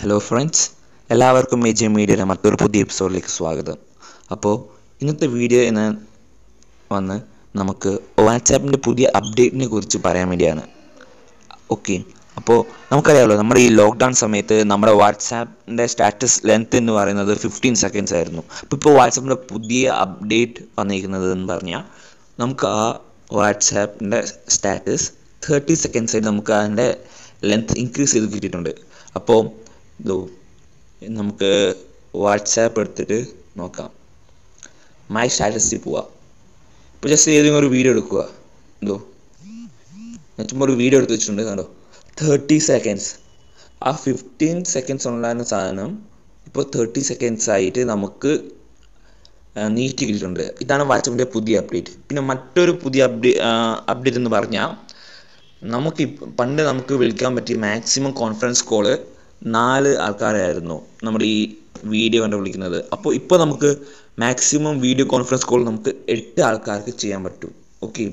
Hello friends, എല്ലാവർക്കും AJ മീഡിയയുടെ മറ്റൊരു പുതിയ എപ്പിസോഡിലേക്ക് സ്വാഗതം. അപ്പോൾ ഇന്നത്തെ വീഡിയോ വന്ന് നമുക്ക് വാട്സാപ്പിൻ്റെ പുതിയ അപ്ഡേറ്റിനെ കുറിച്ച് പറയാൻ വേണ്ടിയാണ്. ഓക്കെ, അപ്പോൾ നമുക്കറിയാമല്ലോ, നമ്മുടെ ഈ ലോക്ക്ഡൗൺ സമയത്ത് നമ്മുടെ വാട്സാപ്പിൻ്റെ സ്റ്റാറ്റസ് ലെങ്ത് എന്ന് പറയുന്നത് 15 seconds ആയിരുന്നു. ഇപ്പോൾ വാട്സാപ്പിൻ്റെ പുതിയ അപ്ഡേറ്റ് വന്നിരിക്കുന്നത് എന്ന് പറഞ്ഞാൽ നമുക്ക് ആ വാട്സാപ്പിൻ്റെ സ്റ്റാറ്റസ് 30 seconds ആയിട്ട് നമുക്ക് അതിൻ്റെ ലെങ്ത് ഇൻക്രീസ് ചെയ്ത് കിട്ടിയിട്ടുണ്ട്. അപ്പോൾ നമുക്ക് വാട്സാപ്പ് എടുത്തിട്ട് നോക്കാം. മൈ സ്റ്റാറ്റസിൽ പോവാം. ഇപ്പോൾ ജസ്റ്റ് ഏതെങ്കിലും ഒരു വീഡിയോ എടുക്കുക. ഞാൻ ചുമ്മാ ഒരു വീഡിയോ എടുത്ത് വെച്ചിട്ടുണ്ട്. കണ്ടോ, 30 seconds. ആ 15 seconds ഉണ്ടായിരുന്ന സാധനം ഇപ്പോൾ 30 seconds ആയിട്ട് നമുക്ക് നീട്ടി കിട്ടിയിട്ടുണ്ട്. ഇതാണ് വാട്സാപ്പിൻ്റെ പുതിയ അപ്ഡേറ്റ്. പിന്നെ മറ്റൊരു പുതിയ അപ്ഡേറ്റ് എന്ന് പറഞ്ഞാൽ പണ്ട് നമുക്ക് വിളിക്കാൻ പറ്റിയ മാക്സിമം കോൺഫറൻസ് കോള് 4 ആൾക്കാരായിരുന്നു നമ്മുടെ ഈ വീഡിയോ കണ്ട് വിളിക്കുന്നത്. അപ്പോൾ ഇപ്പോൾ നമുക്ക് മാക്സിമം വീഡിയോ കോൺഫറൻസ് കോൾ നമുക്ക് 8 ആൾക്കാർക്ക് ചെയ്യാൻ പറ്റും. ഓക്കെ,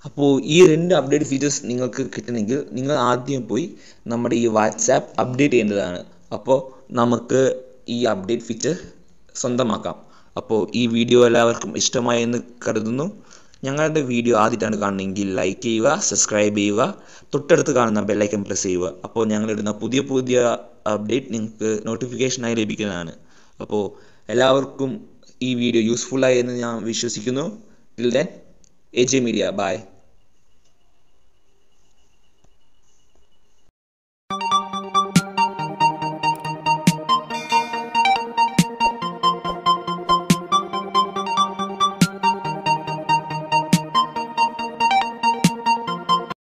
അപ്പോൾ ഈ 2 അപ്ഡേറ്റ് ഫീച്ചേഴ്സ് നിങ്ങൾക്ക് കിട്ടണമെങ്കിൽ നിങ്ങൾ ആദ്യം പോയി നമ്മുടെ ഈ വാട്സാപ്പ് അപ്ഡേറ്റ് ചെയ്യേണ്ടതാണ്. അപ്പോൾ നമുക്ക് ഈ അപ്ഡേറ്റ് ഫീച്ചർ സ്വന്തമാക്കാം. അപ്പോൾ ഈ വീഡിയോ എല്ലാവർക്കും ഇഷ്ടമായി എന്ന് കരുതുന്നു. ഞങ്ങളുടെ വീഡിയോ ആദ്യമായിട്ടാണ് കാണുന്നതെങ്കിൽ ലൈക്ക് ചെയ്യുക, സബ്സ്ക്രൈബ് ചെയ്യുക, തൊട്ടടുത്ത് കാണുന്ന ബെല്ലൈക്കൺ പ്രസ് ചെയ്യുക. അപ്പോൾ ഞങ്ങളിടുന്ന പുതിയ പുതിയ അപ്ഡേറ്റ് നിങ്ങൾക്ക് നോട്ടിഫിക്കേഷനായി ലഭിക്കുന്നതാണ്. അപ്പോൾ എല്ലാവർക്കും ഈ വീഡിയോ യൂസ്ഫുള്ളായി എന്ന് ഞാൻ വിശ്വസിക്കുന്നു. Till then, AJ media, by.